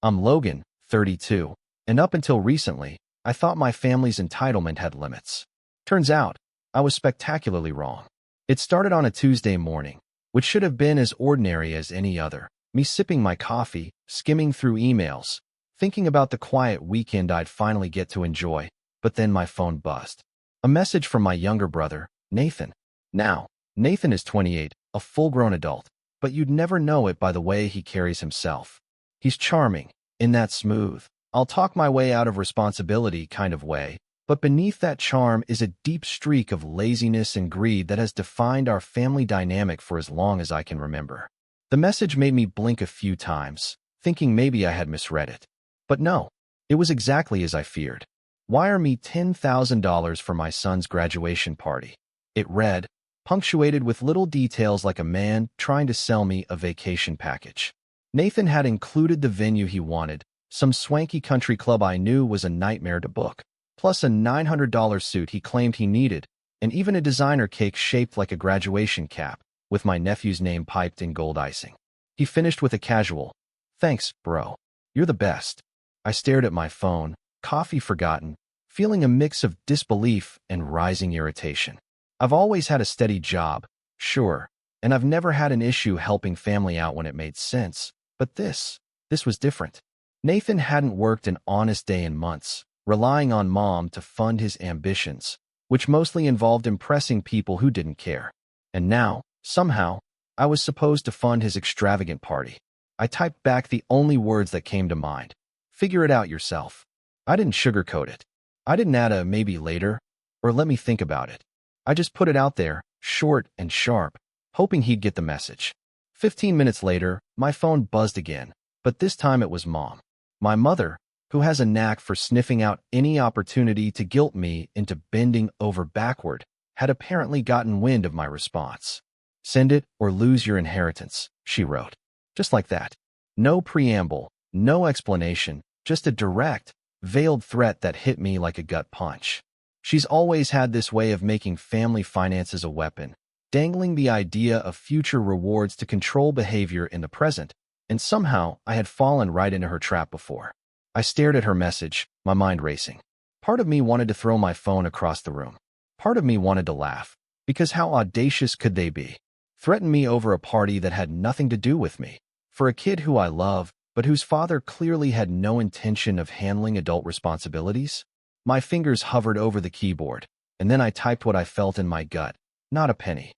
I'm Logan, 32, and up until recently, I thought my family's entitlement had limits. Turns out, I was spectacularly wrong. It started on a Tuesday morning, which should have been as ordinary as any other, me sipping my coffee, skimming through emails, thinking about the quiet weekend I'd finally get to enjoy, but then my phone buzzed. A message from my younger brother, Nathan. Now, Nathan is 28, a full-grown adult, but you'd never know it by the way he carries himself. He's charming, in that smooth, I'll talk my way out of responsibility kind of way, but beneath that charm is a deep streak of laziness and greed that has defined our family dynamic for as long as I can remember. The message made me blink a few times, thinking maybe I had misread it. But no, it was exactly as I feared. Wire me $10,000 for my son's graduation party. It read, punctuated with little details like a man trying to sell me a vacation package. Nathan had included the venue he wanted, some swanky country club I knew was a nightmare to book, plus a $900 suit he claimed he needed, and even a designer cake shaped like a graduation cap, with my nephew's name piped in gold icing. He finished with a casual, "Thanks, bro. You're the best." I stared at my phone, coffee forgotten, feeling a mix of disbelief and rising irritation. I've always had a steady job, sure, and I've never had an issue helping family out when it made sense, but this was different. Nathan hadn't worked an honest day in months, relying on mom to fund his ambitions, which mostly involved impressing people who didn't care. And now, somehow, I was supposed to fund his extravagant party. I typed back the only words that came to mind. Figure it out yourself. I didn't sugarcoat it. I didn't add a maybe later, or let me think about it. I just put it out there, short and sharp, hoping he'd get the message. 15 minutes later, my phone buzzed again, but this time it was Mom. My mother, who has a knack for sniffing out any opportunity to guilt me into bending over backward, had apparently gotten wind of my response. "Send it or lose your inheritance," she wrote. Just like that. No preamble, no explanation, just a direct, veiled threat that hit me like a gut punch. She's always had this way of making family finances a weapon, dangling the idea of future rewards to control behavior in the present, and somehow I had fallen right into her trap before. I stared at her message, my mind racing. Part of me wanted to throw my phone across the room. Part of me wanted to laugh, because how audacious could they be? Threaten me over a party that had nothing to do with me, for a kid who I love, but whose father clearly had no intention of handling adult responsibilities? My fingers hovered over the keyboard, and then I typed what I felt in my gut, not a penny.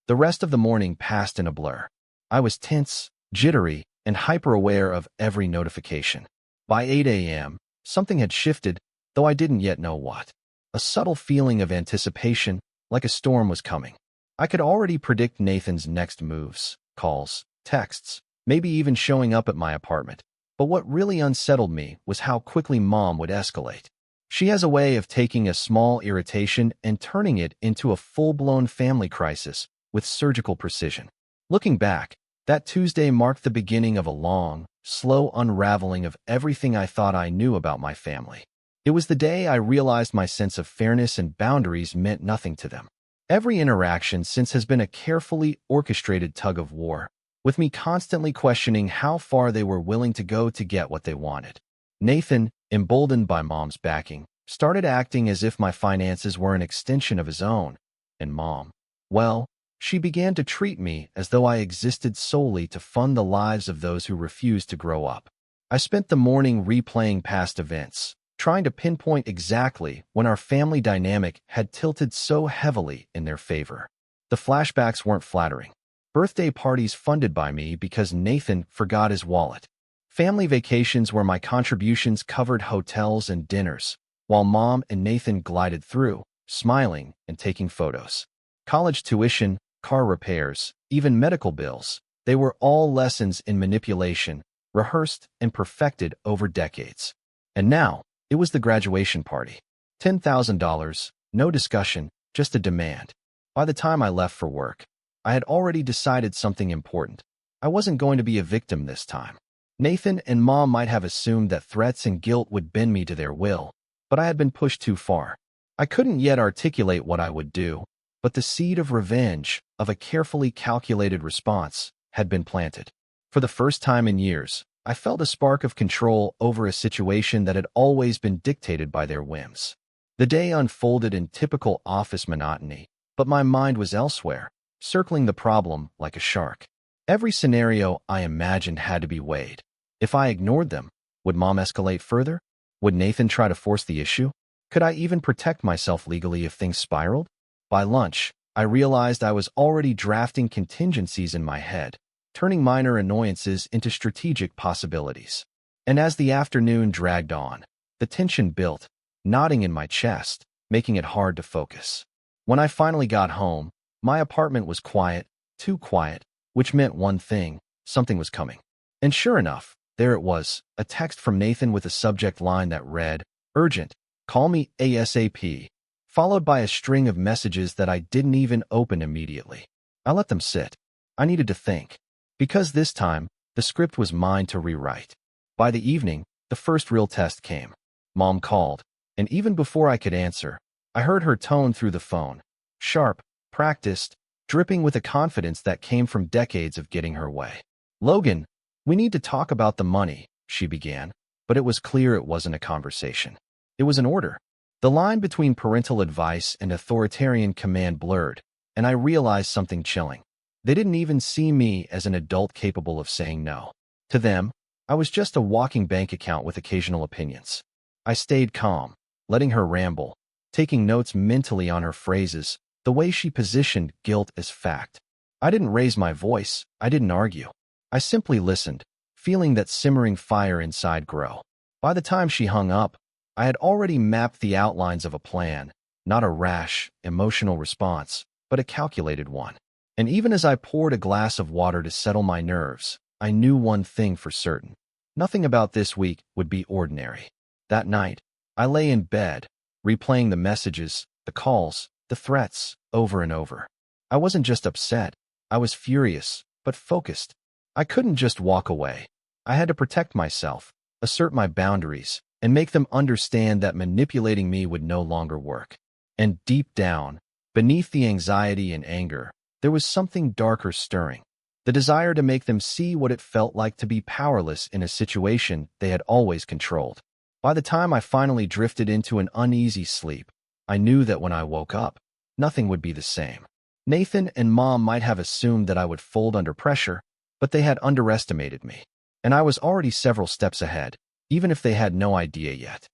The rest of the morning passed in a blur. I was tense, jittery, and hyper-aware of every notification. By 8 a.m., something had shifted, though I didn't yet know what. A subtle feeling of anticipation, like a storm was coming. I could already predict Nathan's next moves, calls, texts, maybe even showing up at my apartment. But what really unsettled me was how quickly Mom would escalate. She has a way of taking a small irritation and turning it into a full-blown family crisis with surgical precision. Looking back, that Tuesday marked the beginning of a long, slow unraveling of everything I thought I knew about my family. It was the day I realized my sense of fairness and boundaries meant nothing to them. Every interaction since has been a carefully orchestrated tug-of-war, with me constantly questioning how far they were willing to go to get what they wanted. Nathan, emboldened by Mom's backing, started acting as if my finances were an extension of his own, and Mom, well, she began to treat me as though I existed solely to fund the lives of those who refused to grow up. I spent the morning replaying past events, trying to pinpoint exactly when our family dynamic had tilted so heavily in their favor. The flashbacks weren't flattering. Birthday parties funded by me because Nathan forgot his wallet. Family vacations where my contributions covered hotels and dinners, while Mom and Nathan glided through, smiling and taking photos. College tuition, car repairs, even medical bills, they were all lessons in manipulation, rehearsed and perfected over decades. And now, it was the graduation party. $10,000, no discussion, just a demand. By the time I left for work, I had already decided something important. I wasn't going to be a victim this time. Nathan and Mom might have assumed that threats and guilt would bend me to their will, but I had been pushed too far. I couldn't yet articulate what I would do, but the seed of revenge, of a carefully calculated response, had been planted. For the first time in years, I felt a spark of control over a situation that had always been dictated by their whims. The day unfolded in typical office monotony, but my mind was elsewhere, circling the problem like a shark. Every scenario I imagined had to be weighed. If I ignored them, would Mom escalate further? Would Nathan try to force the issue? Could I even protect myself legally if things spiraled? By lunch, I realized I was already drafting contingencies in my head, turning minor annoyances into strategic possibilities. And as the afternoon dragged on, the tension built, knotting in my chest, making it hard to focus. When I finally got home, my apartment was quiet, too quiet, which meant one thing: something was coming. And sure enough, there it was, a text from Nathan with a subject line that read, "Urgent, call me ASAP," followed by a string of messages that I didn't even open immediately. I let them sit. I needed to think. Because this time, the script was mine to rewrite. By the evening, the first real test came. Mom called, and even before I could answer, I heard her tone through the phone. Sharp, practiced, dripping with a confidence that came from decades of getting her way. "Logan, we need to talk about the money," she began, but it was clear it wasn't a conversation. It was an order. The line between parental advice and authoritarian command blurred, and I realized something chilling. They didn't even see me as an adult capable of saying no. To them, I was just a walking bank account with occasional opinions. I stayed calm, letting her ramble, taking notes mentally on her phrases, the way she positioned guilt as fact. I didn't raise my voice, I didn't argue. I simply listened, feeling that simmering fire inside grow. By the time she hung up, I had already mapped the outlines of a plan, not a rash, emotional response, but a calculated one. And even as I poured a glass of water to settle my nerves, I knew one thing for certain: nothing about this week would be ordinary. That night, I lay in bed, replaying the messages, the calls, the threats, over and over. I wasn't just upset, I was furious, but focused. I couldn't just walk away. I had to protect myself, assert my boundaries, and make them understand that manipulating me would no longer work. And deep down, beneath the anxiety and anger, there was something darker stirring. The desire to make them see what it felt like to be powerless in a situation they had always controlled. By the time I finally drifted into an uneasy sleep, I knew that when I woke up, nothing would be the same. Nathan and Mom might have assumed that I would fold under pressure, but they had underestimated me. And I was already several steps ahead, even if they had no idea yet.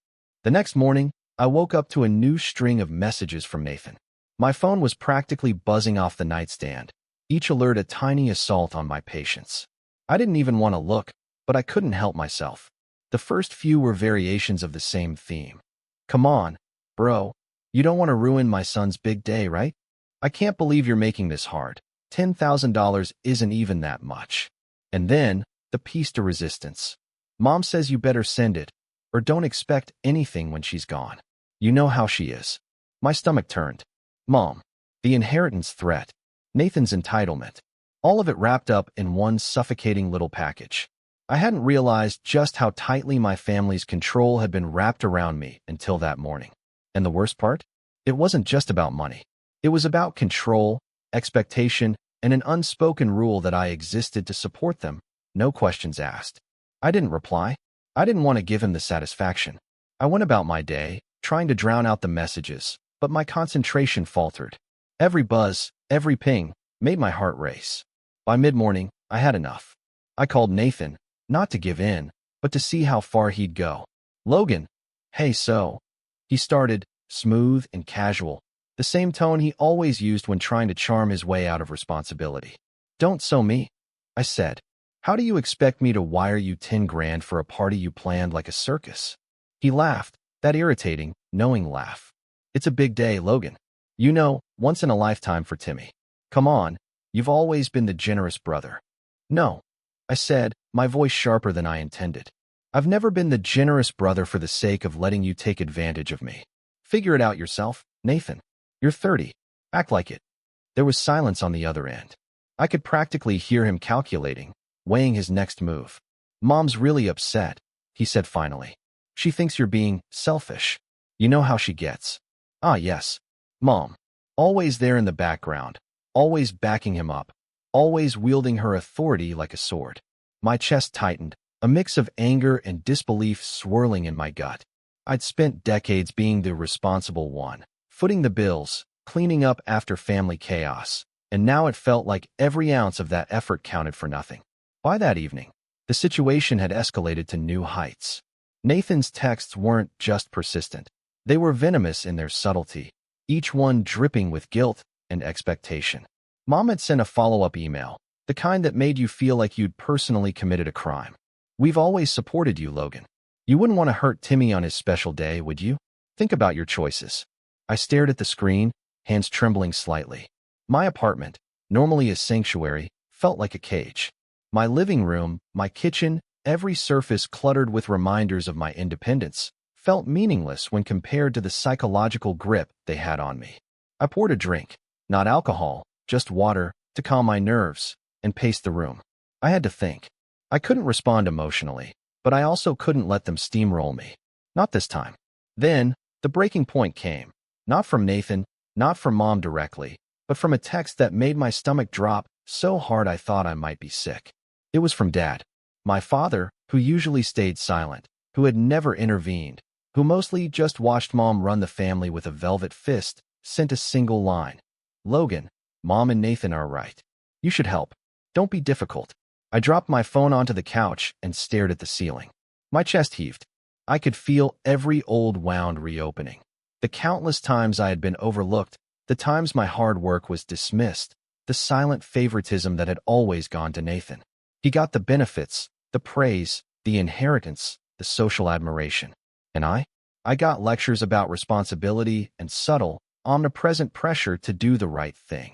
The next morning, I woke up to a new string of messages from Nathan. My phone was practically buzzing off the nightstand, each alert a tiny assault on my patience. I didn't even want to look, but I couldn't help myself. The first few were variations of the same theme. "Come on, bro. You don't want to ruin my son's big day, right? I can't believe you're making this hard. $10,000 isn't even that much." And then, the piece de resistance. "Mom says you better send it, or don't expect anything when she's gone. You know how she is." My stomach turned. Mom, the inheritance threat, Nathan's entitlement, all of it wrapped up in one suffocating little package. I hadn't realized just how tightly my family's control had been wrapped around me until that morning. And the worst part? It wasn't just about money. It was about control, expectation, and an unspoken rule that I existed to support them, no questions asked. I didn't reply. I didn't want to give him the satisfaction. I went about my day, trying to drown out the messages, but my concentration faltered. Every buzz, every ping, made my heart race. By mid-morning, I had enough. I called Nathan, not to give in, but to see how far he'd go. "Logan, hey so," he started, smooth and casual, the same tone he always used when trying to charm his way out of responsibility. "Don't so me," I said. "How do you expect me to wire you 10 grand for a party you planned like a circus?" He laughed, that irritating, knowing laugh. "It's a big day, Logan. You know, once in a lifetime for Timmy. Come on, you've always been the generous brother." "No," I said, my voice sharper than I intended. "I've never been the generous brother for the sake of letting you take advantage of me. Figure it out yourself, Nathan. You're 30. Act like it." There was silence on the other end. I could practically hear him calculating, weighing his next move. "Mom's really upset," he said finally. "She thinks you're being selfish. You know how she gets." Ah, yes. Mom. Always there in the background, always backing him up, always wielding her authority like a sword. My chest tightened, a mix of anger and disbelief swirling in my gut. I'd spent decades being the responsible one, footing the bills, cleaning up after family chaos, and now it felt like every ounce of that effort counted for nothing. By that evening, the situation had escalated to new heights. Nathan's texts weren't just persistent. They were venomous in their subtlety, each one dripping with guilt and expectation. Mom had sent a follow-up email, the kind that made you feel like you'd personally committed a crime. "We've always supported you, Logan. You wouldn't want to hurt Timmy on his special day, would you? Think about your choices." I stared at the screen, hands trembling slightly. My apartment, normally a sanctuary, felt like a cage. My living room, my kitchen, every surface cluttered with reminders of my independence, felt meaningless when compared to the psychological grip they had on me. I poured a drink, not alcohol, just water, to calm my nerves, and paced the room. I had to think. I couldn't respond emotionally, but I also couldn't let them steamroll me. Not this time. Then, the breaking point came. Not from Nathan, not from Mom directly, but from a text that made my stomach drop so hard I thought I might be sick. It was from Dad. My father, who usually stayed silent, who had never intervened, who mostly just watched Mom run the family with a velvet fist, sent a single line. "Logan, Mom and Nathan are right. You should help. Don't be difficult." I dropped my phone onto the couch and stared at the ceiling. My chest heaved. I could feel every old wound reopening. The countless times I had been overlooked, the times my hard work was dismissed, the silent favoritism that had always gone to Nathan. He got the benefits, the praise, the inheritance, the social admiration. And I got lectures about responsibility and subtle, omnipresent pressure to do the right thing.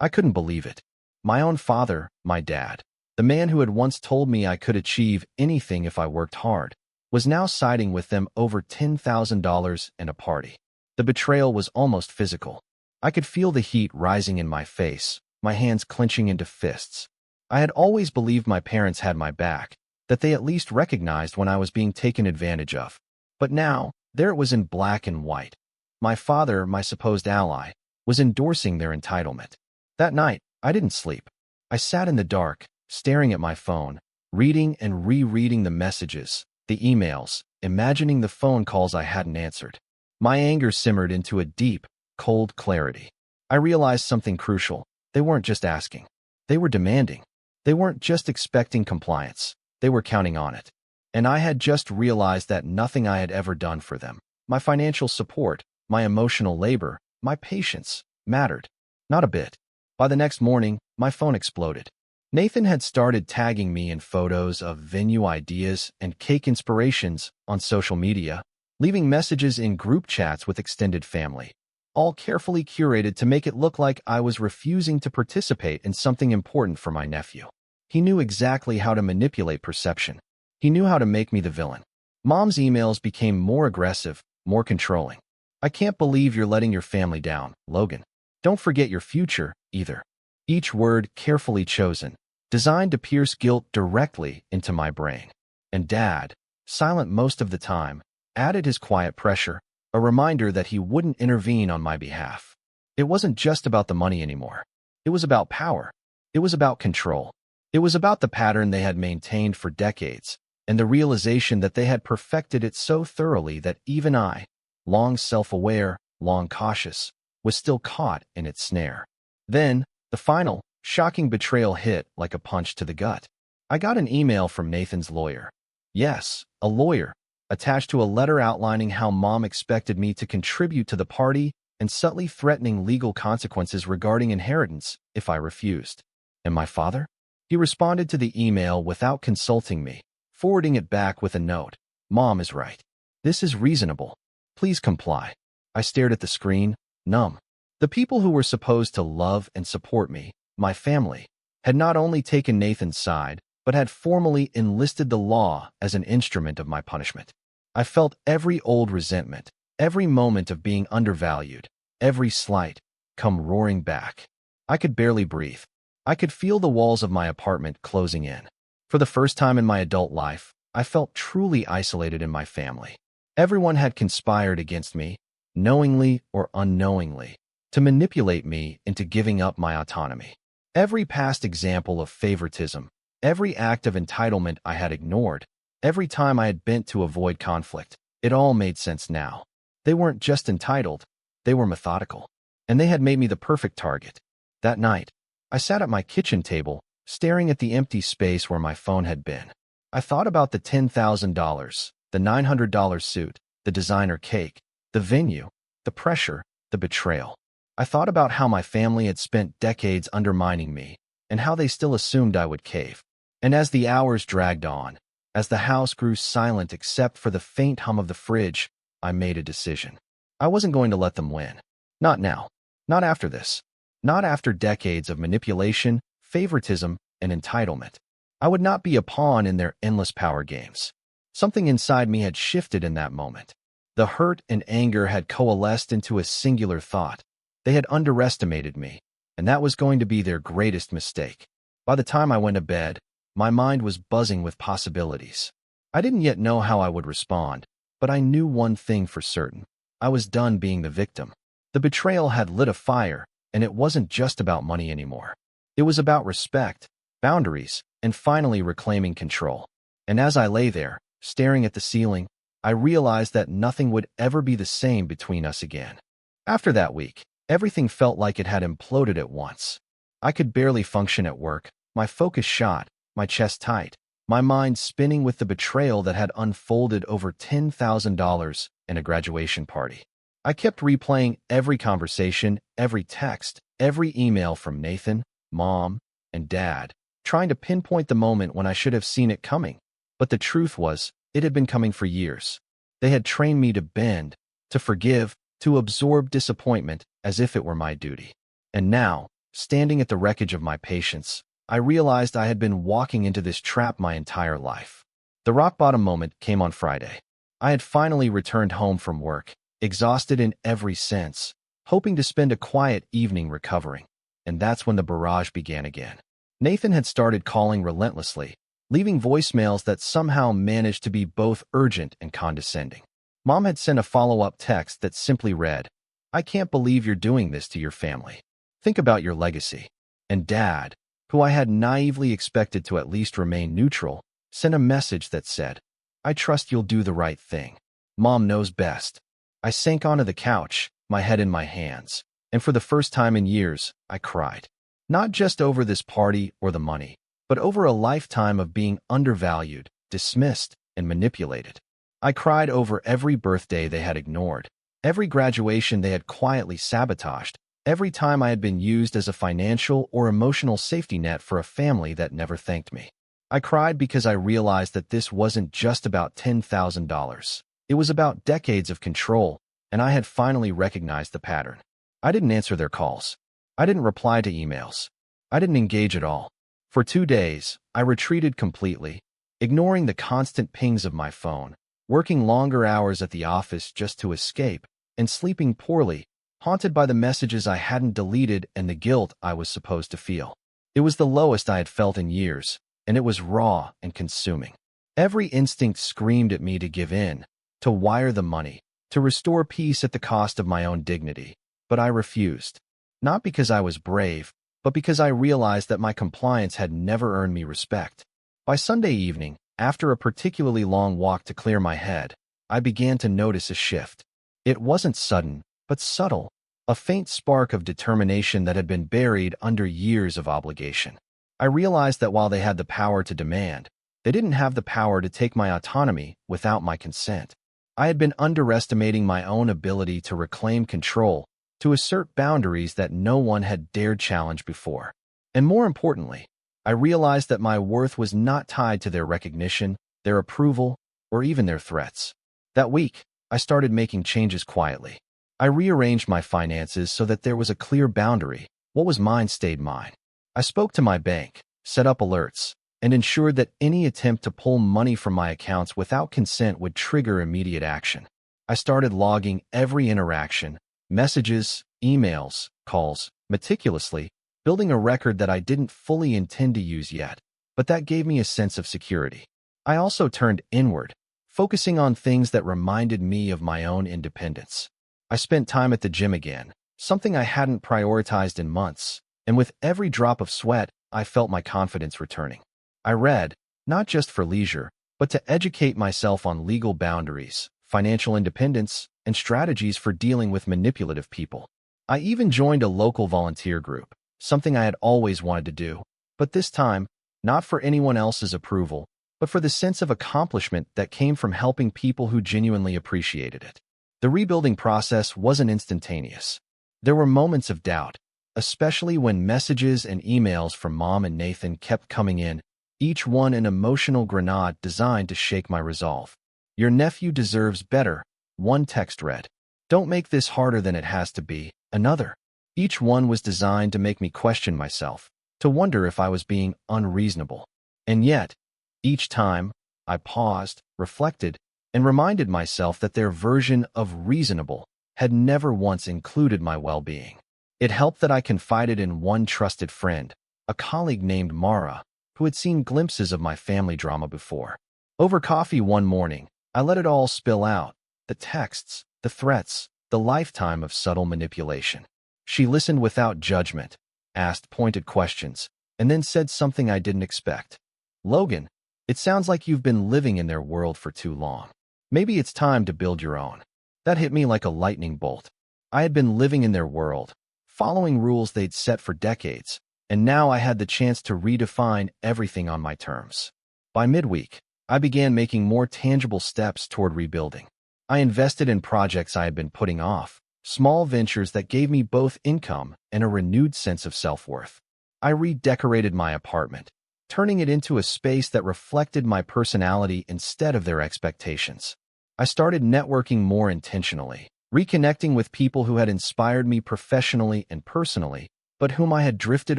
I couldn't believe it. My own father, my dad, the man who had once told me I could achieve anything if I worked hard, was now siding with them over $10,000 and a party. The betrayal was almost physical. I could feel the heat rising in my face, my hands clenching into fists. I had always believed my parents had my back, that they at least recognized when I was being taken advantage of. But now, there it was in black and white. My father, my supposed ally, was endorsing their entitlement. That night, I didn't sleep. I sat in the dark, staring at my phone, reading and rereading the messages, the emails, imagining the phone calls I hadn't answered. My anger simmered into a deep, cold clarity. I realized something crucial. They weren't just asking. They were demanding. They weren't just expecting compliance. They were counting on it. And I had just realized that nothing I had ever done for them, my financial support, my emotional labor, my patience, mattered. Not a bit. By the next morning, my phone exploded. Nathan had started tagging me in photos of venue ideas and cake inspirations on social media, leaving messages in group chats with extended family, all carefully curated to make it look like I was refusing to participate in something important for my nephew. He knew exactly how to manipulate perception. He knew how to make me the villain. Mom's emails became more aggressive, more controlling. "I can't believe you're letting your family down, Logan. Don't forget your future, either." Each word carefully chosen, designed to pierce guilt directly into my brain. And Dad, silent most of the time, added his quiet pressure, a reminder that he wouldn't intervene on my behalf. It wasn't just about the money anymore. It was about power. It was about control. It was about the pattern they had maintained for decades, and the realization that they had perfected it so thoroughly that even I, long self-aware, long cautious, was still caught in its snare. Then, the final, shocking betrayal hit like a punch to the gut. I got an email from Nathan's lawyer. Yes, a lawyer, attached to a letter outlining how Mom expected me to contribute to the party and subtly threatening legal consequences regarding inheritance if I refused. And my father? He responded to the email without consulting me, forwarding it back with a note. "Mom is right. This is reasonable. Please comply." I stared at the screen, numb. The people who were supposed to love and support me, my family, had not only taken Nathan's side, but had formally enlisted the law as an instrument of my punishment. I felt every old resentment, every moment of being undervalued, every slight, come roaring back. I could barely breathe. I could feel the walls of my apartment closing in. For the first time in my adult life, I felt truly isolated in my family. Everyone had conspired against me, knowingly or unknowingly, to manipulate me into giving up my autonomy. Every past example of favoritism, Every act of entitlement I had ignored, every time I had bent to avoid conflict, it all made sense now. They weren't just entitled, they were methodical. And they had made me the perfect target. That night, I sat at my kitchen table, staring at the empty space where my phone had been. I thought about the $10,000, the $900 suit, the designer cake, the venue, the pressure, the betrayal. I thought about how my family had spent decades undermining me, and how they still assumed I would cave. And as the hours dragged on, as the house grew silent except for the faint hum of the fridge, I made a decision. I wasn't going to let them win. Not now. Not after this. Not after decades of manipulation, favoritism, and entitlement. I would not be a pawn in their endless power games. Something inside me had shifted in that moment. The hurt and anger had coalesced into a singular thought. They had underestimated me, and that was going to be their greatest mistake. By the time I went to bed, my mind was buzzing with possibilities. I didn't yet know how I would respond, but I knew one thing for certain. I was done being the victim. The betrayal had lit a fire, and it wasn't just about money anymore. It was about respect, boundaries, and finally reclaiming control. And as I lay there, staring at the ceiling, I realized that nothing would ever be the same between us again. After that week, everything felt like it had imploded at once. I could barely function at work, my focus shot, my chest tight, my mind spinning with the betrayal that had unfolded over $10,000 in a graduation party. I kept replaying every conversation, every text, every email from Nathan, Mom, and Dad, trying to pinpoint the moment when I should have seen it coming. But the truth was, it had been coming for years. They had trained me to bend, to forgive, to absorb disappointment as if it were my duty. And now, standing at the wreckage of my patience, I realized I had been walking into this trap my entire life. The rock-bottom moment came on Friday. I had finally returned home from work, exhausted in every sense, hoping to spend a quiet evening recovering. And that's when the barrage began again. Nathan had started calling relentlessly, leaving voicemails that somehow managed to be both urgent and condescending. Mom had sent a follow-up text that simply read, "I can't believe you're doing this to your family. Think about your legacy." And Dad, who I had naively expected to at least remain neutral, sent a message that said, "I trust you'll do the right thing. Mom knows best." I sank onto the couch, my head in my hands, and for the first time in years, I cried. Not just over this party or the money, but over a lifetime of being undervalued, dismissed, and manipulated. I cried over every birthday they had ignored, every graduation they had quietly sabotaged, every time I had been used as a financial or emotional safety net for a family that never thanked me. I cried because I realized that this wasn't just about $10,000. It was about decades of control, and I had finally recognized the pattern. I didn't answer their calls. I didn't reply to emails. I didn't engage at all. For 2 days, I retreated completely, ignoring the constant pings of my phone, working longer hours at the office just to escape, and sleeping poorly, haunted by the messages I hadn't deleted and the guilt I was supposed to feel. It was the lowest I had felt in years, and it was raw and consuming. Every instinct screamed at me to give in, to wire the money, to restore peace at the cost of my own dignity. But I refused. Not because I was brave, but because I realized that my compliance had never earned me respect. By Sunday evening, after a particularly long walk to clear my head, I began to notice a shift. It wasn't sudden, but subtle, a faint spark of determination that had been buried under years of obligation. I realized that while they had the power to demand, they didn't have the power to take my autonomy without my consent. I had been underestimating my own ability to reclaim control, to assert boundaries that no one had dared challenge before. And more importantly, I realized that my worth was not tied to their recognition, their approval, or even their threats. That week, I started making changes quietly. I rearranged my finances so that there was a clear boundary. What was mine stayed mine. I spoke to my bank, set up alerts, and ensured that any attempt to pull money from my accounts without consent would trigger immediate action. I started logging every interaction, messages, emails, calls, meticulously, building a record that I didn't fully intend to use yet, but that gave me a sense of security. I also turned inward, focusing on things that reminded me of my own independence. I spent time at the gym again, something I hadn't prioritized in months, and with every drop of sweat, I felt my confidence returning. I read, not just for leisure, but to educate myself on legal boundaries, financial independence, and strategies for dealing with manipulative people. I even joined a local volunteer group, something I had always wanted to do, but this time, not for anyone else's approval, but for the sense of accomplishment that came from helping people who genuinely appreciated it. The rebuilding process wasn't instantaneous. There were moments of doubt, especially when messages and emails from Mom and Nathan kept coming in, each one an emotional grenade designed to shake my resolve. "Your nephew deserves better," one text read. "Don't make this harder than it has to be," another. Each one was designed to make me question myself, to wonder if I was being unreasonable. And yet, each time, I paused, reflected, and reminded myself that their version of reasonable had never once included my well-being. It helped that I confided in one trusted friend, a colleague named Mara, who had seen glimpses of my family drama before. Over coffee one morning, I let it all spill out, the texts, the threats, the lifetime of subtle manipulation. She listened without judgment, asked pointed questions, and then said something I didn't expect. "Logan, it sounds like you've been living in their world for too long. Maybe it's time to build your own." That hit me like a lightning bolt. I had been living in their world, following rules they'd set for decades, and now I had the chance to redefine everything on my terms. By midweek, I began making more tangible steps toward rebuilding. I invested in projects I had been putting off, small ventures that gave me both income and a renewed sense of self-worth. I redecorated my apartment, turning it into a space that reflected my personality instead of their expectations. I started networking more intentionally, reconnecting with people who had inspired me professionally and personally, but whom I had drifted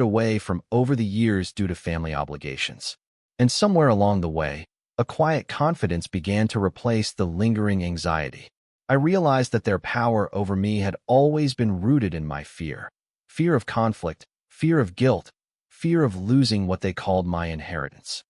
away from over the years due to family obligations. And somewhere along the way, a quiet confidence began to replace the lingering anxiety. I realized that their power over me had always been rooted in my fear. Fear of conflict, fear of guilt, fear of losing what they called my inheritance.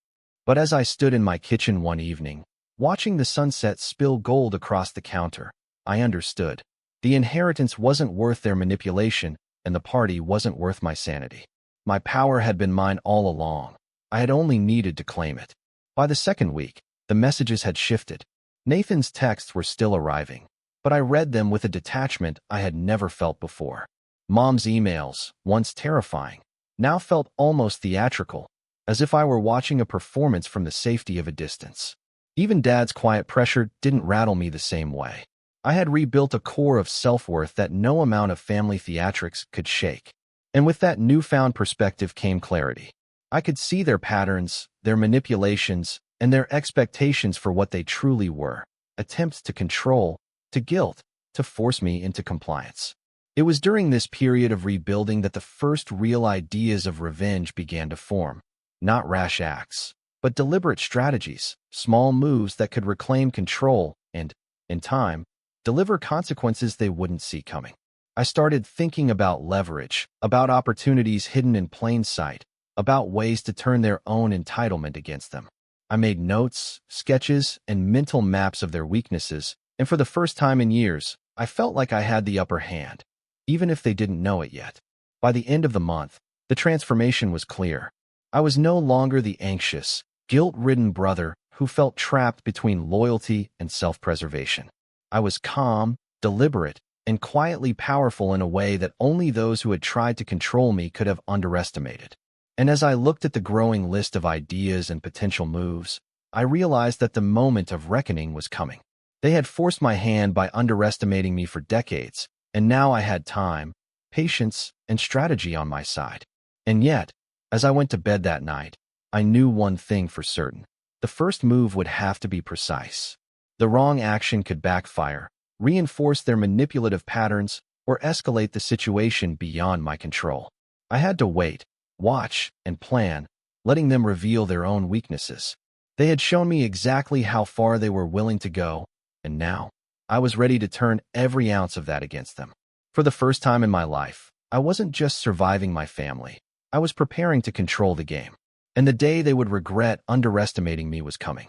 But as I stood in my kitchen one evening, watching the sunset spill gold across the counter, I understood. The inheritance wasn't worth their manipulation, and the party wasn't worth my sanity. My power had been mine all along. I had only needed to claim it. By the second week, the messages had shifted. Nathan's texts were still arriving, but I read them with a detachment I had never felt before. Mom's emails, once terrifying, now felt almost theatrical, as if I were watching a performance from the safety of a distance. Even Dad's quiet pressure didn't rattle me the same way. I had rebuilt a core of self-worth that no amount of family theatrics could shake. And with that newfound perspective came clarity. I could see their patterns, their manipulations, and their expectations for what they truly were: attempts to control, to guilt, to force me into compliance. It was during this period of rebuilding that the first real ideas of revenge began to form. Not rash acts, but deliberate strategies, small moves that could reclaim control and, in time, deliver consequences they wouldn't see coming. I started thinking about leverage, about opportunities hidden in plain sight, about ways to turn their own entitlement against them. I made notes, sketches, and mental maps of their weaknesses, and for the first time in years, I felt like I had the upper hand, even if they didn't know it yet. By the end of the month, the transformation was clear. I was no longer the anxious, guilt-ridden brother who felt trapped between loyalty and self-preservation. I was calm, deliberate, and quietly powerful in a way that only those who had tried to control me could have underestimated. And as I looked at the growing list of ideas and potential moves, I realized that the moment of reckoning was coming. They had forced my hand by underestimating me for decades, and now I had time, patience, and strategy on my side. And yet, as I went to bed that night, I knew one thing for certain. The first move would have to be precise. The wrong action could backfire, reinforce their manipulative patterns, or escalate the situation beyond my control. I had to wait, watch, and plan, letting them reveal their own weaknesses. They had shown me exactly how far they were willing to go, and now, I was ready to turn every ounce of that against them. For the first time in my life, I wasn't just surviving my family. I was preparing to control the game. And the day they would regret underestimating me was coming.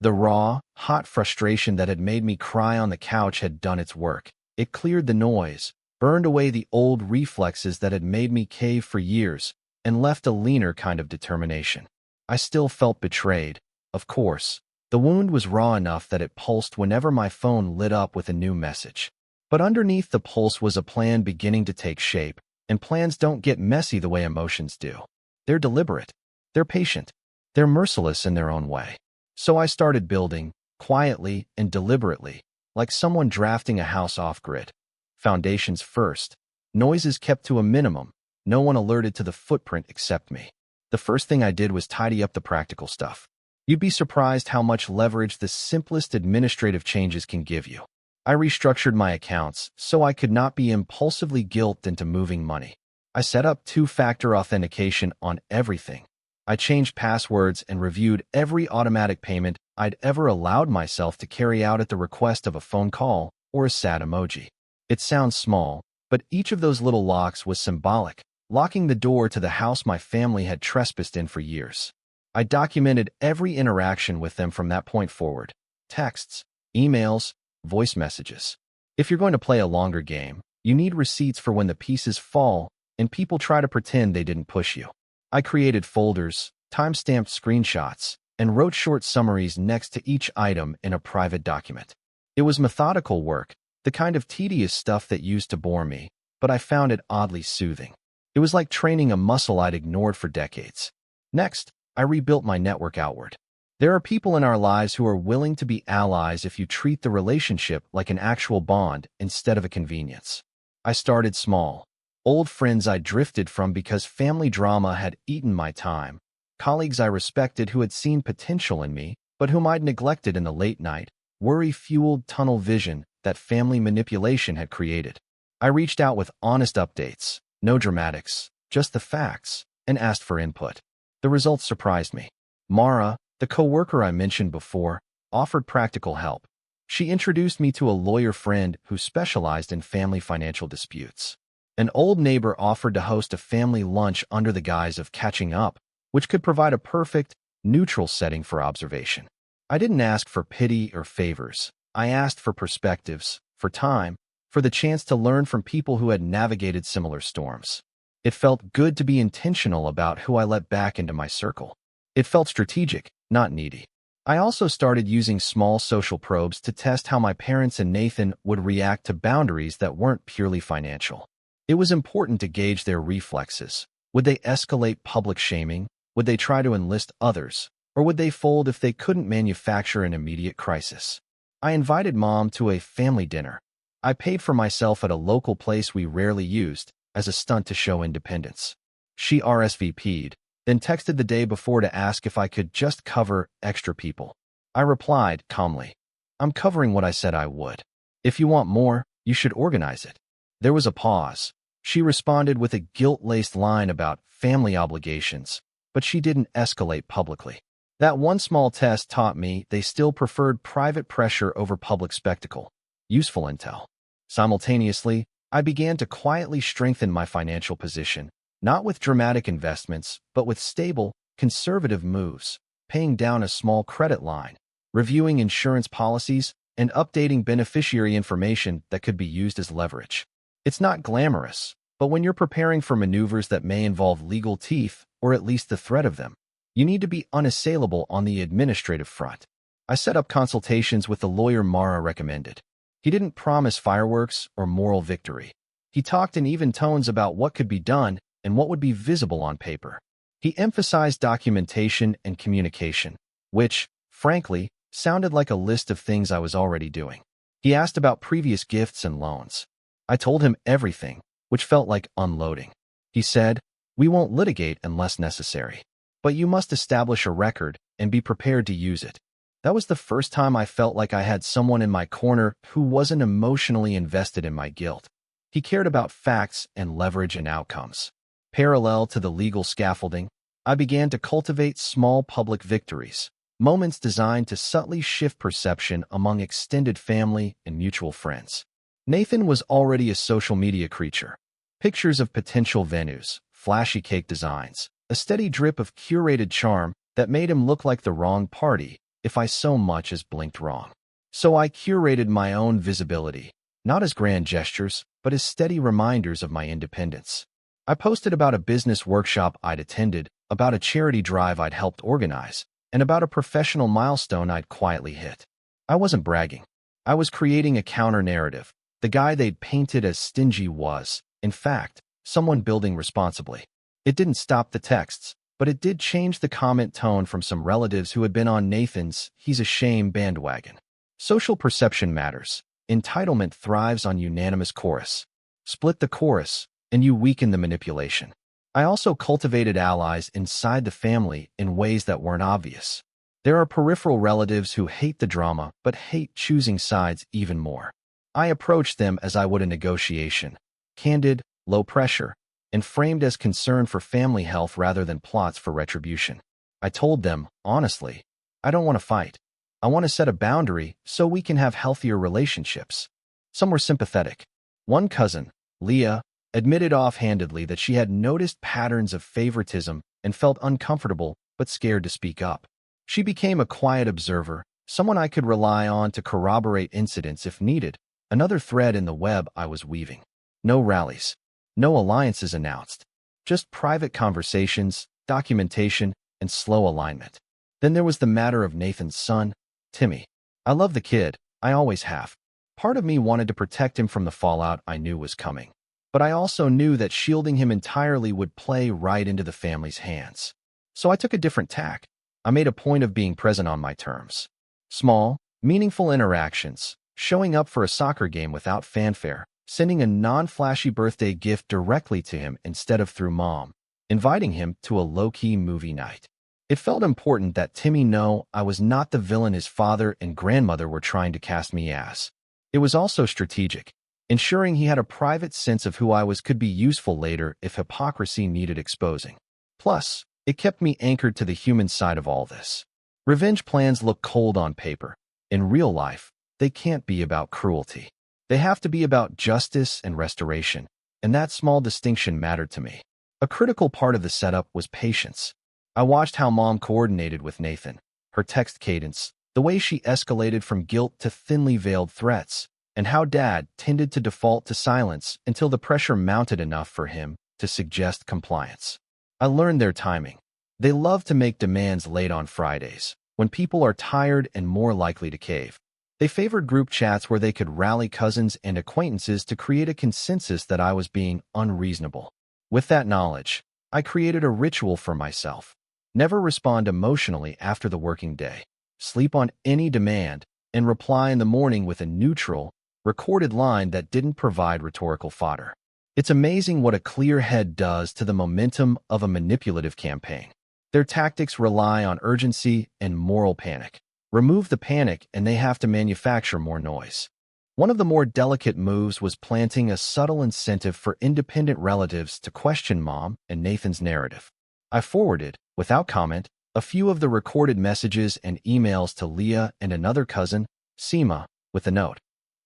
The raw, hot frustration that had made me cry on the couch had done its work. It cleared the noise, burned away the old reflexes that had made me cave for years, and left a leaner kind of determination. I still felt betrayed. Of course, the wound was raw enough that it pulsed whenever my phone lit up with a new message. But underneath the pulse was a plan beginning to take shape, and plans don't get messy the way emotions do. They're deliberate. They're patient. They're merciless in their own way. So I started building, quietly and deliberately, like someone drafting a house off-grid. Foundations first. Noises kept to a minimum. No one alerted to the footprint except me. The first thing I did was tidy up the practical stuff. You'd be surprised how much leverage the simplest administrative changes can give you. I restructured my accounts so I could not be impulsively guilted into moving money. I set up two-factor authentication on everything. I changed passwords and reviewed every automatic payment I'd ever allowed myself to carry out at the request of a phone call or a sad emoji. It sounds small, but each of those little locks was symbolic, locking the door to the house my family had trespassed in for years. I documented every interaction with them from that point forward. Texts, emails, voice messages. If you're going to play a longer game, you need receipts for when the pieces fall and people try to pretend they didn't push you. I created folders, time-stamped screenshots, and wrote short summaries next to each item in a private document. It was methodical work, the kind of tedious stuff that used to bore me, but I found it oddly soothing. It was like training a muscle I'd ignored for decades. Next, I rebuilt my network outward. There are people in our lives who are willing to be allies if you treat the relationship like an actual bond instead of a convenience. I started small. Old friends I drifted from because family drama had eaten my time. Colleagues I respected who had seen potential in me, but whom I'd neglected in the late night, worry-fueled tunnel vision that family manipulation had created. I reached out with honest updates, no dramatics, just the facts, and asked for input. The results surprised me. Mara, the coworker I mentioned before, offered practical help. She introduced me to a lawyer friend who specialized in family financial disputes. An old neighbor offered to host a family lunch under the guise of catching up, which could provide a perfect, neutral setting for observation. I didn't ask for pity or favors. I asked for perspectives, for time, for the chance to learn from people who had navigated similar storms. It felt good to be intentional about who I let back into my circle. It felt strategic, not needy. I also started using small social probes to test how my parents and Nathan would react to boundaries that weren't purely financial. It was important to gauge their reflexes. Would they escalate public shaming? Would they try to enlist others? Or would they fold if they couldn't manufacture an immediate crisis? I invited Mom to a family dinner. I paid for myself at a local place we rarely used, as a stunt to show independence. She RSVP'd, then texted the day before to ask if I could just cover extra people. I replied calmly, "I'm covering what I said I would. If you want more, you should organize it." There was a pause. She responded with a guilt-laced line about family obligations, but she didn't escalate publicly. That one small test taught me they still preferred private pressure over public spectacle. Useful intel. Simultaneously, I began to quietly strengthen my financial position, not with dramatic investments, but with stable, conservative moves, paying down a small credit line, reviewing insurance policies, and updating beneficiary information that could be used as leverage. It's not glamorous, but when you're preparing for maneuvers that may involve legal teeth, or at least the threat of them, you need to be unassailable on the administrative front. I set up consultations with the lawyer Mara recommended. He didn't promise fireworks or moral victory. He talked in even tones about what could be done and what would be visible on paper. He emphasized documentation and communication, which, frankly, sounded like a list of things I was already doing. He asked about previous gifts and loans. I told him everything, which felt like unloading. He said, "We won't litigate unless necessary, but you must establish a record and be prepared to use it." That was the first time I felt like I had someone in my corner who wasn't emotionally invested in my guilt. He cared about facts and leverage and outcomes. Parallel to the legal scaffolding, I began to cultivate small public victories, moments designed to subtly shift perception among extended family and mutual friends. Nathan was already a social media creature. Pictures of potential venues, flashy cake designs, a steady drip of curated charm that made him look like the wrong party if I so much as blinked wrong. So I curated my own visibility, not as grand gestures, but as steady reminders of my independence. I posted about a business workshop I'd attended, about a charity drive I'd helped organize, and about a professional milestone I'd quietly hit. I wasn't bragging. I was creating a counter-narrative. The guy they'd painted as stingy was, in fact, someone building responsibly. It didn't stop the texts, but it did change the comment tone from some relatives who had been on Nathan's "he's a shame" bandwagon. Social perception matters. Entitlement thrives on unanimous chorus. Split the chorus, and you weaken the manipulation. I also cultivated allies inside the family in ways that weren't obvious. There are peripheral relatives who hate the drama but hate choosing sides even more. I approached them as I would a negotiation, candid, low pressure, and framed as concern for family health rather than plots for retribution. I told them, honestly, I don't want to fight. I want to set a boundary so we can have healthier relationships. Some were sympathetic. One cousin, Leah, admitted offhandedly that she had noticed patterns of favoritism and felt uncomfortable but scared to speak up. She became a quiet observer, someone I could rely on to corroborate incidents if needed, another thread in the web I was weaving. No rallies. No alliances announced. Just private conversations, documentation, and slow alignment. Then there was the matter of Nathan's son, Timmy. I love the kid, I always have. Part of me wanted to protect him from the fallout I knew was coming. But I also knew that shielding him entirely would play right into the family's hands. So I took a different tack. I made a point of being present on my terms. Small, meaningful interactions, showing up for a soccer game without fanfare, sending a non-flashy birthday gift directly to him instead of through mom, inviting him to a low-key movie night. It felt important that Timmy know I was not the villain his father and grandmother were trying to cast me as. It was also strategic, ensuring he had a private sense of who I was could be useful later if hypocrisy needed exposing. Plus, it kept me anchored to the human side of all this. Revenge plans look cold on paper. In real life, they can't be about cruelty. They have to be about justice and restoration, and that small distinction mattered to me. A critical part of the setup was patience. I watched how mom coordinated with Nathan, her text cadence, the way she escalated from guilt to thinly veiled threats, and how dad tended to default to silence until the pressure mounted enough for him to suggest compliance. I learned their timing. They love to make demands late on Fridays, when people are tired and more likely to cave. They favored group chats where they could rally cousins and acquaintances to create a consensus that I was being unreasonable. With that knowledge, I created a ritual for myself. Never respond emotionally after the working day. Sleep on any demand, and reply in the morning with a neutral, recorded line that didn't provide rhetorical fodder. It's amazing what a clear head does to the momentum of a manipulative campaign. Their tactics rely on urgency and moral panic. Remove the panic and they have to manufacture more noise. One of the more delicate moves was planting a subtle incentive for independent relatives to question mom and Nathan's narrative. I forwarded, without comment, a few of the recorded messages and emails to Leah and another cousin, Seema, with a note.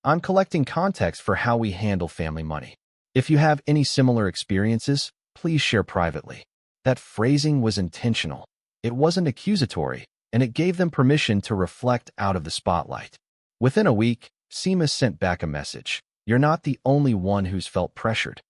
I'm collecting context for how we handle family money. If you have any similar experiences, please share privately. That phrasing was intentional. It wasn't accusatory, and it gave them permission to reflect out of the spotlight. Within a week, Seema sent back a message. You're not the only one who's felt pressured.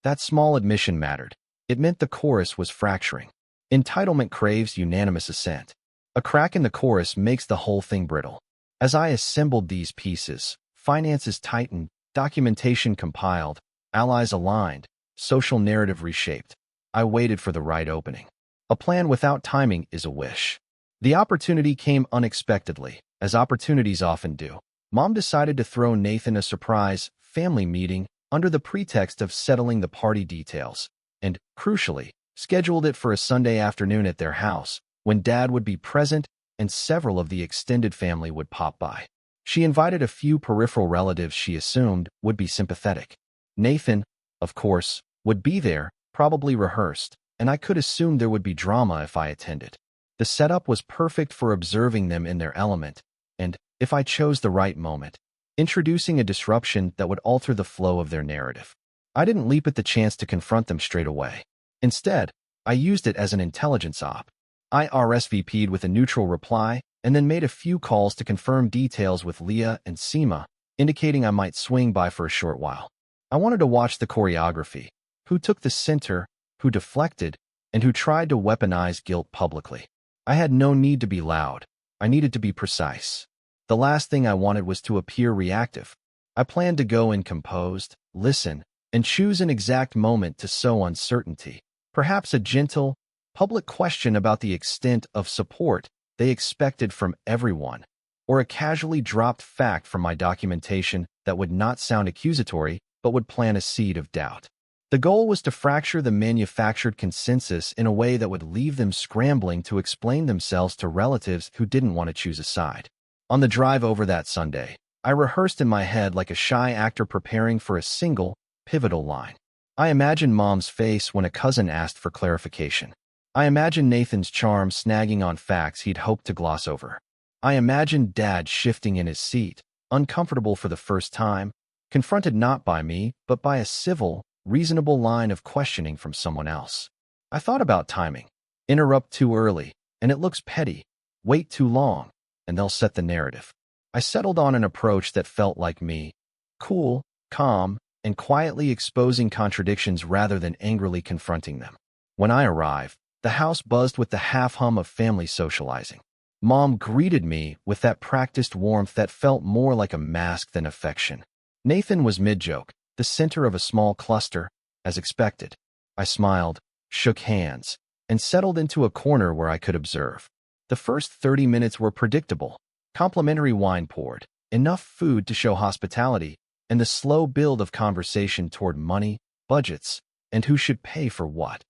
That small admission mattered. It meant the chorus was fracturing. Entitlement craves unanimous assent. A crack in the chorus makes the whole thing brittle. As I assembled these pieces, finances tightened, documentation compiled, allies aligned, social narrative reshaped. I waited for the right opening. A plan without timing is a wish. The opportunity came unexpectedly, as opportunities often do. Mom decided to throw Nathan a surprise family meeting under the pretext of settling the party details, and, crucially, scheduled it for a Sunday afternoon at their house, when Dad would be present and several of the extended family would pop by. She invited a few peripheral relatives she assumed would be sympathetic. Nathan, of course, would be there, probably rehearsed, and I could assume there would be drama if I attended. The setup was perfect for observing them in their element, and, if I chose the right moment, introducing a disruption that would alter the flow of their narrative. I didn't leap at the chance to confront them straight away. Instead, I used it as an intelligence op. I RSVP'd with a neutral reply, and then made a few calls to confirm details with Leah and Seema, indicating I might swing by for a short while. I wanted to watch the choreography. Who took the center, who deflected, and who tried to weaponize guilt publicly. I had no need to be loud. I needed to be precise. The last thing I wanted was to appear reactive. I planned to go in composed, listen, and choose an exact moment to sow uncertainty. Perhaps a gentle, public question about the extent of support they expected from everyone, or a casually dropped fact from my documentation that would not sound accusatory but would plant a seed of doubt. The goal was to fracture the manufactured consensus in a way that would leave them scrambling to explain themselves to relatives who didn't want to choose a side. On the drive over that Sunday, I rehearsed in my head like a shy actor preparing for a single, pivotal line. I imagined Mom's face when a cousin asked for clarification. I imagined Nathan's charm snagging on facts he'd hoped to gloss over. I imagined Dad shifting in his seat, uncomfortable for the first time, confronted not by me, but by a civil, reasonable line of questioning from someone else. I thought about timing. Interrupt too early, and it looks petty. Wait too long, and they'll set the narrative. I settled on an approach that felt like me. Cool, calm, and quietly exposing contradictions rather than angrily confronting them. When I arrived, the house buzzed with the half-hum of family socializing. Mom greeted me with that practiced warmth that felt more like a mask than affection. Nathan was mid-joke, the center of a small cluster, as expected. I smiled, shook hands, and settled into a corner where I could observe. The first 30 minutes were predictable. Complimentary wine poured, enough food to show hospitality, and the slow build of conversation toward money, budgets, and who should pay for what.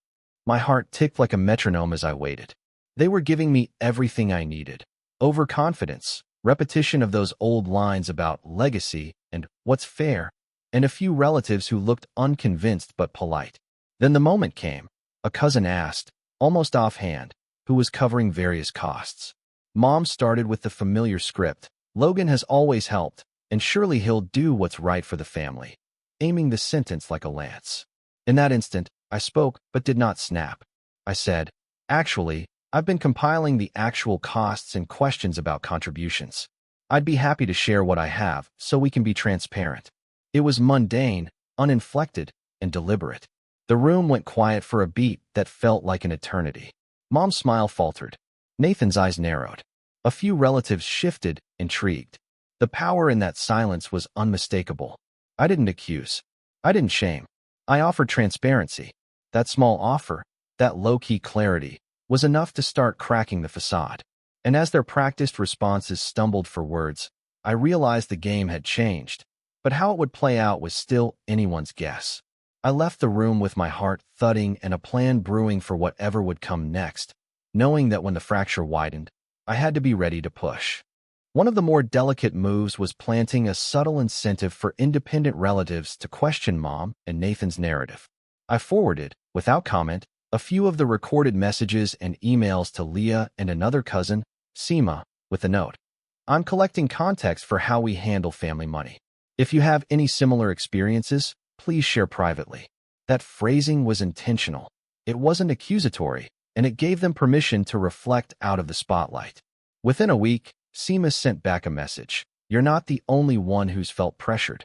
My heart ticked like a metronome as I waited. They were giving me everything I needed. Overconfidence, repetition of those old lines about legacy and what's fair, and a few relatives who looked unconvinced but polite. Then the moment came. A cousin asked, almost offhand, who was covering various costs. Mom started with the familiar script. Logan has always helped, and surely he'll do what's right for the family, aiming the sentence like a lance. In that instant, I spoke but did not snap. I said, actually, I've been compiling the actual costs and questions about contributions. I'd be happy to share what I have so we can be transparent. It was mundane, uninflected, and deliberate. The room went quiet for a beat that felt like an eternity. Mom's smile faltered. Nathan's eyes narrowed. A few relatives shifted, intrigued. The power in that silence was unmistakable. I didn't accuse. I didn't shame. I offered transparency. That small offer, that low-key clarity, was enough to start cracking the facade. And as their practiced responses stumbled for words, I realized the game had changed. But how it would play out was still anyone's guess. I left the room with my heart thudding and a plan brewing for whatever would come next, knowing that when the fracture widened, I had to be ready to push. One of the more delicate moves was planting a subtle incentive for independent relatives to question Mom and Nathan's narrative. I forwarded, without comment, a few of the recorded messages and emails to Leah and another cousin, Seema, with a note. I'm collecting context for how we handle family money. If you have any similar experiences, please share privately. That phrasing was intentional. It wasn't accusatory, and it gave them permission to reflect out of the spotlight. Within a week, Seema sent back a message. You're not the only one who's felt pressured.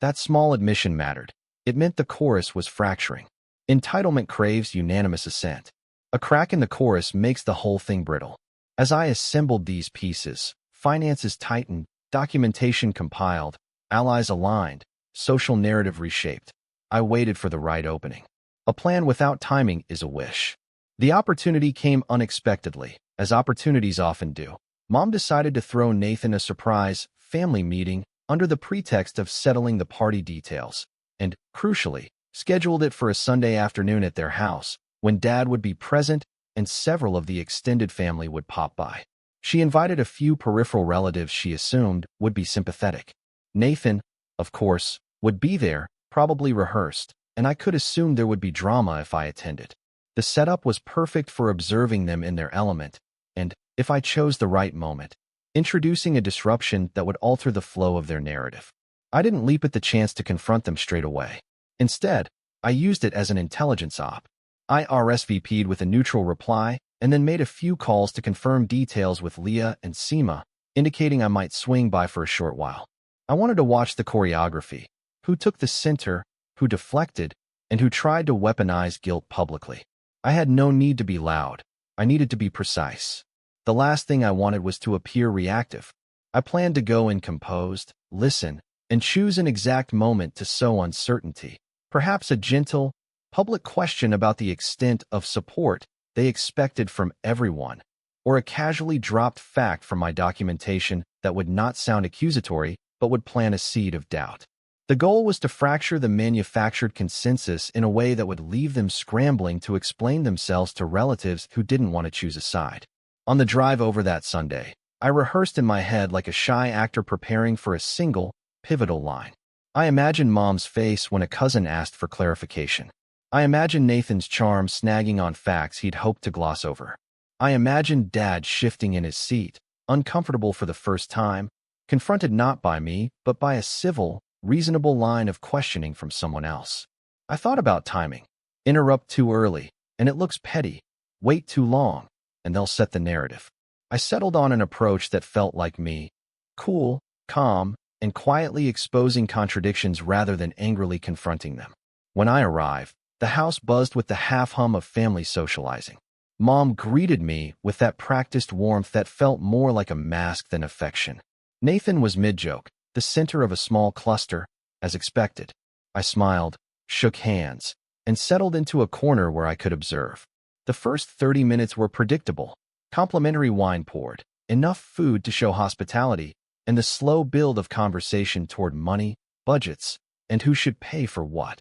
That small admission mattered. It meant the chorus was fracturing. Entitlement craves unanimous assent. A crack in the chorus makes the whole thing brittle. As I assembled these pieces, finances tightened, documentation compiled, allies aligned, social narrative reshaped. I waited for the right opening. A plan without timing is a wish. The opportunity came unexpectedly, as opportunities often do. Mom decided to throw Nathan a surprise family meeting under the pretext of settling the party details, and, crucially, scheduled it for a Sunday afternoon at their house, when Dad would be present and several of the extended family would pop by. She invited a few peripheral relatives she assumed would be sympathetic. Nathan, of course, would be there, probably rehearsed, and I could assume there would be drama if I attended. The setup was perfect for observing them in their element, and, if I chose the right moment, introducing a disruption that would alter the flow of their narrative. I didn't leap at the chance to confront them straight away. Instead, I used it as an intelligence op. I RSVP'd with a neutral reply and then made a few calls to confirm details with Leah and Seema, indicating I might swing by for a short while. I wanted to watch the choreography, who took the center, who deflected, and who tried to weaponize guilt publicly. I had no need to be loud. I needed to be precise. The last thing I wanted was to appear reactive. I planned to go in composed, listen, and choose an exact moment to sow uncertainty. Perhaps a gentle, public question about the extent of support they expected from everyone, or a casually dropped fact from my documentation that would not sound accusatory but would plant a seed of doubt. The goal was to fracture the manufactured consensus in a way that would leave them scrambling to explain themselves to relatives who didn't want to choose a side. On the drive over that Sunday, I rehearsed in my head like a shy actor preparing for a single, pivotal line. I imagined Mom's face when a cousin asked for clarification. I imagined Nathan's charm snagging on facts he'd hoped to gloss over. I imagined Dad shifting in his seat, uncomfortable for the first time, confronted not by me, but by a civil, reasonable line of questioning from someone else. I thought about timing. Interrupt too early, and it looks petty. Wait too long, and they'll set the narrative. I settled on an approach that felt like me, cool, calm, and quietly exposing contradictions rather than angrily confronting them. When I arrived, the house buzzed with the half-hum of family socializing. Mom greeted me with that practiced warmth that felt more like a mask than affection. Nathan was mid-joke, the center of a small cluster, as expected. I smiled, shook hands, and settled into a corner where I could observe. The first 30 minutes were predictable. Complimentary wine poured, enough food to show hospitality, and the slow build of conversation toward money, budgets, and who should pay for what.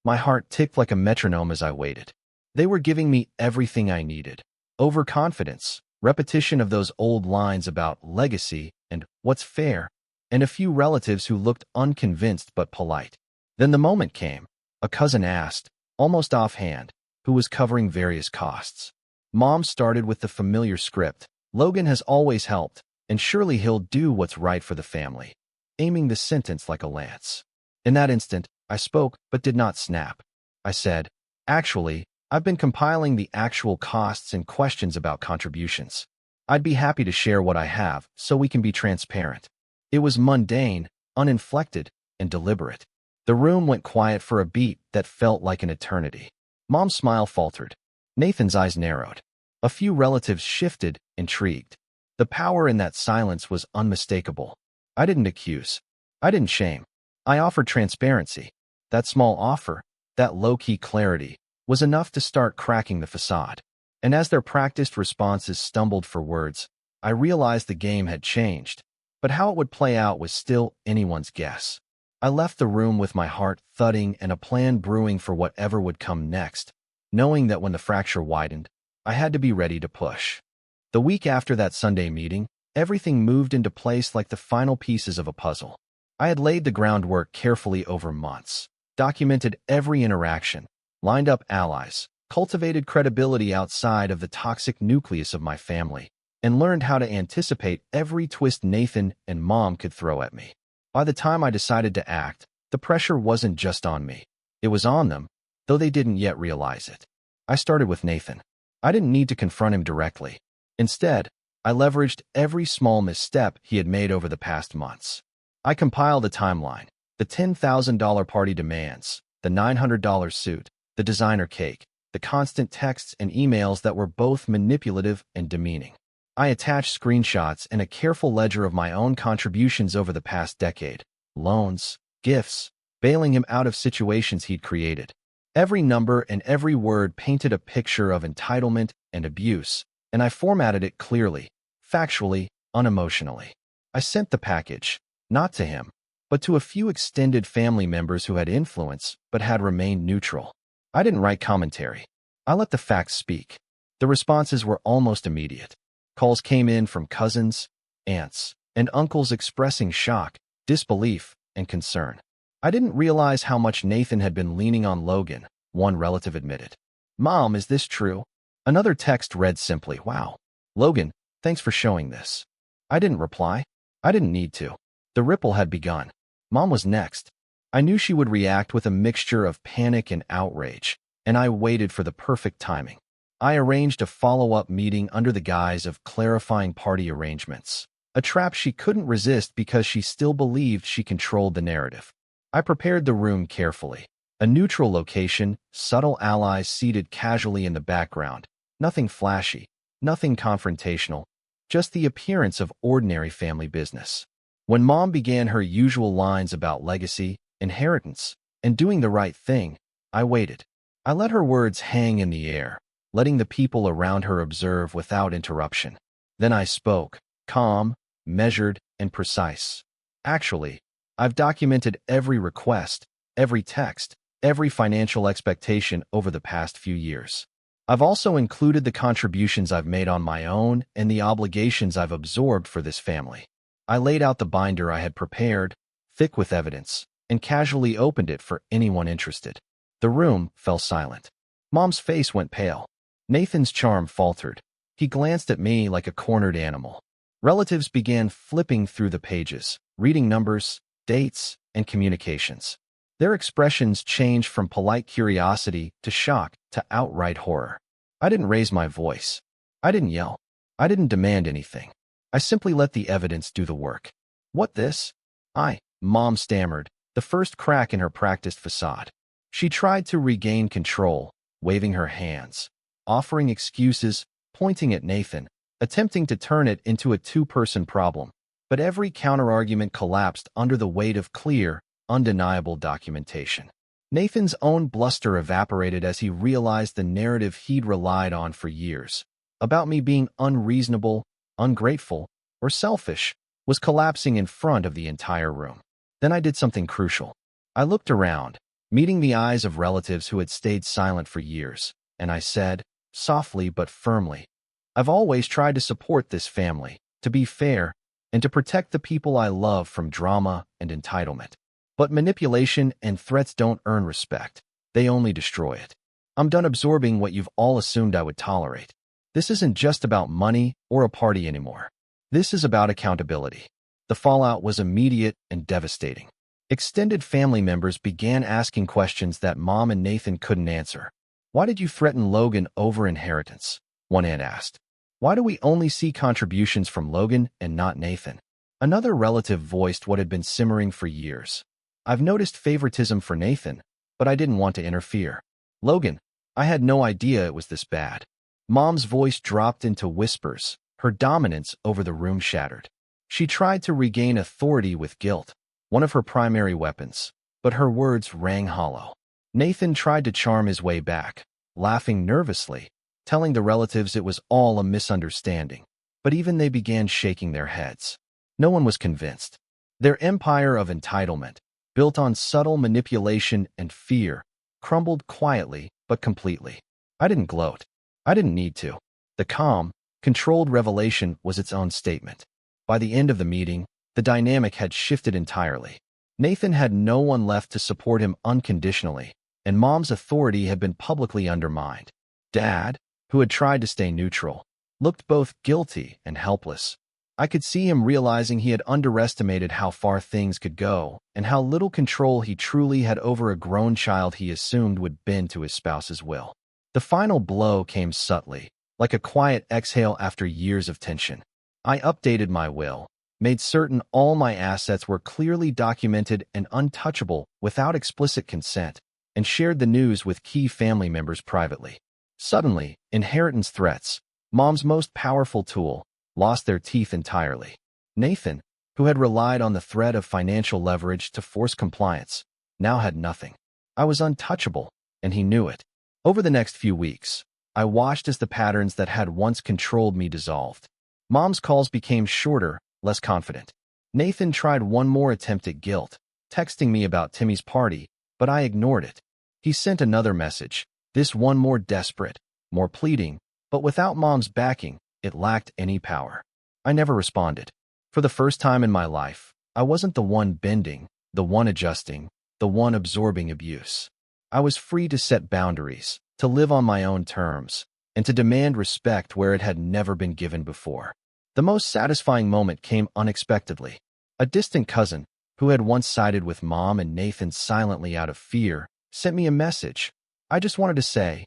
My heart ticked like a metronome as I waited. They were giving me everything I needed. Overconfidence, repetition of those old lines about legacy and what's fair, and a few relatives who looked unconvinced but polite. Then the moment came. A cousin asked, almost offhand, who was covering various costs. Mom started with the familiar script. Logan has always helped, and surely he'll do what's right for the family, aiming the sentence like a lance. In that instant, I spoke but did not snap. I said, actually, I've been compiling the actual costs and questions about contributions. I'd be happy to share what I have so we can be transparent. It was mundane, uninflected, and deliberate. The room went quiet for a beat that felt like an eternity. Mom's smile faltered. Nathan's eyes narrowed. A few relatives shifted, intrigued. The power in that silence was unmistakable. I didn't accuse. I didn't shame. I offered transparency. That small offer, that low-key clarity, was enough to start cracking the facade. And as their practiced responses stumbled for words, I realized the game had changed. But how it would play out was still anyone's guess. I left the room with my heart thudding and a plan brewing for whatever would come next, knowing that when the fracture widened, I had to be ready to push. The week after that Sunday meeting, everything moved into place like the final pieces of a puzzle. I had laid the groundwork carefully over months, documented every interaction, lined up allies, cultivated credibility outside of the toxic nucleus of my family, and learned how to anticipate every twist Nathan and Mom could throw at me. By the time I decided to act, the pressure wasn't just on me. It was on them, though they didn't yet realize it. I started with Nathan. I didn't need to confront him directly. Instead, I leveraged every small misstep he had made over the past months. I compiled a timeline, the $10,000 party demands, the $900 suit, the designer cake, the constant texts and emails that were both manipulative and demeaning. I attached screenshots and a careful ledger of my own contributions over the past decade, loans, gifts, bailing him out of situations he'd created. Every number and every word painted a picture of entitlement and abuse, and I formatted it clearly, factually, unemotionally. I sent the package, not to him, but to a few extended family members who had influence but had remained neutral. I didn't write commentary. I let the facts speak. The responses were almost immediate. Calls came in from cousins, aunts, and uncles expressing shock, disbelief, and concern. I didn't realize how much Nathan had been leaning on Logan, one relative admitted. "Mom, is this true?" Another text read simply, "Wow. Logan, thanks for showing this." I didn't reply. I didn't need to. The ripple had begun. Mom was next. I knew she would react with a mixture of panic and outrage, and I waited for the perfect timing. I arranged a follow-up meeting under the guise of clarifying party arrangements, a trap she couldn't resist because she still believed she controlled the narrative. I prepared the room carefully. A neutral location, subtle allies seated casually in the background. Nothing flashy, nothing confrontational, just the appearance of ordinary family business. When Mom began her usual lines about legacy, inheritance, and doing the right thing, I waited. I let her words hang in the air, letting the people around her observe without interruption. Then I spoke, calm, measured, and precise. Actually, I've documented every request, every text, every financial expectation over the past few years. I've also included the contributions I've made on my own and the obligations I've absorbed for this family. I laid out the binder I had prepared, thick with evidence, and casually opened it for anyone interested. The room fell silent. Mom's face went pale. Nathan's charm faltered. He glanced at me like a cornered animal. Relatives began flipping through the pages, reading numbers, dates, and communications. Their expressions changed from polite curiosity to shock to outright horror. I didn't raise my voice. I didn't yell. I didn't demand anything. I simply let the evidence do the work. What this? Mom stammered, the first crack in her practiced facade. She tried to regain control, waving her hands, offering excuses, pointing at Nathan, attempting to turn it into a two-person problem. But every counterargument collapsed under the weight of clear, undeniable documentation. Nathan's own bluster evaporated as he realized the narrative he'd relied on for years, about me being unreasonable, ungrateful, or selfish, was collapsing in front of the entire room. Then I did something crucial. I looked around, meeting the eyes of relatives who had stayed silent for years, and I said, softly but firmly, I've always tried to support this family, to be fair, and to protect the people I love from drama and entitlement. But manipulation and threats don't earn respect. They only destroy it. I'm done absorbing what you've all assumed I would tolerate. This isn't just about money or a party anymore. This is about accountability. The fallout was immediate and devastating. Extended family members began asking questions that Mom and Nathan couldn't answer. Why did you threaten Logan over inheritance? One aunt asked. Why do we only see contributions from Logan and not Nathan? Another relative voiced what had been simmering for years. I've noticed favoritism for Nathan, but I didn't want to interfere. Logan, I had no idea it was this bad. Mom's voice dropped into whispers, her dominance over the room shattered. She tried to regain authority with guilt, one of her primary weapons, but her words rang hollow. Nathan tried to charm his way back, laughing nervously, telling the relatives it was all a misunderstanding, but even they began shaking their heads. No one was convinced. Their empire of entitlement, built on subtle manipulation and fear, crumbled quietly but completely. I didn't gloat. I didn't need to. The calm, controlled revelation was its own statement. By the end of the meeting, the dynamic had shifted entirely. Nathan had no one left to support him unconditionally, and Mom's authority had been publicly undermined. Dad, who had tried to stay neutral, looked both guilty and helpless. I could see him realizing he had underestimated how far things could go and how little control he truly had over a grown child he assumed would bend to his spouse's will. The final blow came subtly, like a quiet exhale after years of tension. I updated my will, made certain all my assets were clearly documented and untouchable without explicit consent, and shared the news with key family members privately. Suddenly, inheritance threats, Mom's most powerful tool, lost their teeth entirely. Nathan, who had relied on the threat of financial leverage to force compliance, now had nothing. I was untouchable, and he knew it. Over the next few weeks, I watched as the patterns that had once controlled me dissolved. Mom's calls became shorter, less confident. Nathan tried one more attempt at guilt, texting me about Timmy's party, but I ignored it. He sent another message, this one more desperate, more pleading, but without Mom's backing, it lacked any power. I never responded. For the first time in my life, I wasn't the one bending, the one adjusting, the one absorbing abuse. I was free to set boundaries, to live on my own terms, and to demand respect where it had never been given before. The most satisfying moment came unexpectedly. A distant cousin, who had once sided with Mom and Nathan silently out of fear, sent me a message. I just wanted to say,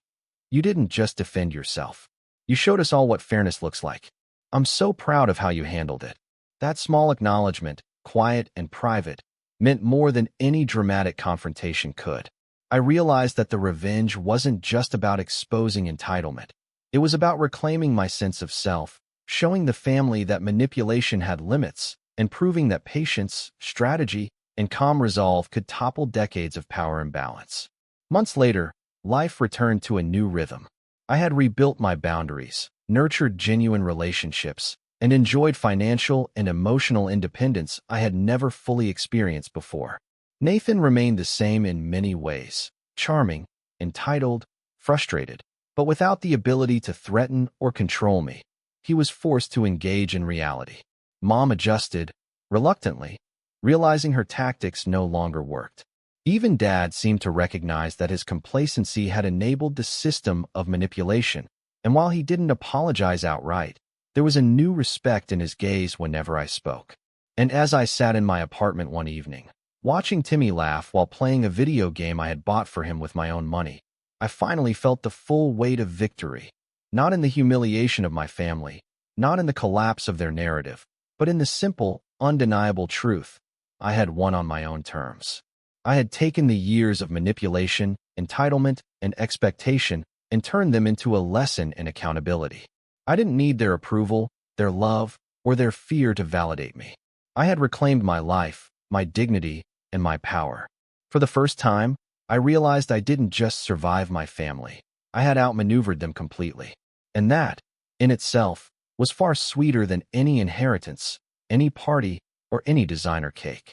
you didn't just defend yourself. You showed us all what fairness looks like. I'm so proud of how you handled it. That small acknowledgement, quiet and private, meant more than any dramatic confrontation could. I realized that the revenge wasn't just about exposing entitlement. It was about reclaiming my sense of self, showing the family that manipulation had limits, and proving that patience, strategy, and calm resolve could topple decades of power imbalance. Months later, life returned to a new rhythm. I had rebuilt my boundaries, nurtured genuine relationships, and enjoyed financial and emotional independence I had never fully experienced before. Nathan remained the same in many ways: charming, entitled, frustrated, but without the ability to threaten or control me. He was forced to engage in reality. Mom adjusted, reluctantly, realizing her tactics no longer worked. Even Dad seemed to recognize that his complacency had enabled the system of manipulation, and while he didn't apologize outright, there was a new respect in his gaze whenever I spoke. And as I sat in my apartment one evening, watching Timmy laugh while playing a video game I had bought for him with my own money, I finally felt the full weight of victory, not in the humiliation of my family, not in the collapse of their narrative, but in the simple, undeniable truth: I had won on my own terms. I had taken the years of manipulation, entitlement, and expectation and turned them into a lesson in accountability. I didn't need their approval, their love, or their fear to validate me. I had reclaimed my life, my dignity, and my power. For the first time, I realized I didn't just survive my family. I had outmaneuvered them completely. And that, in itself, was far sweeter than any inheritance, any party, or any designer cake.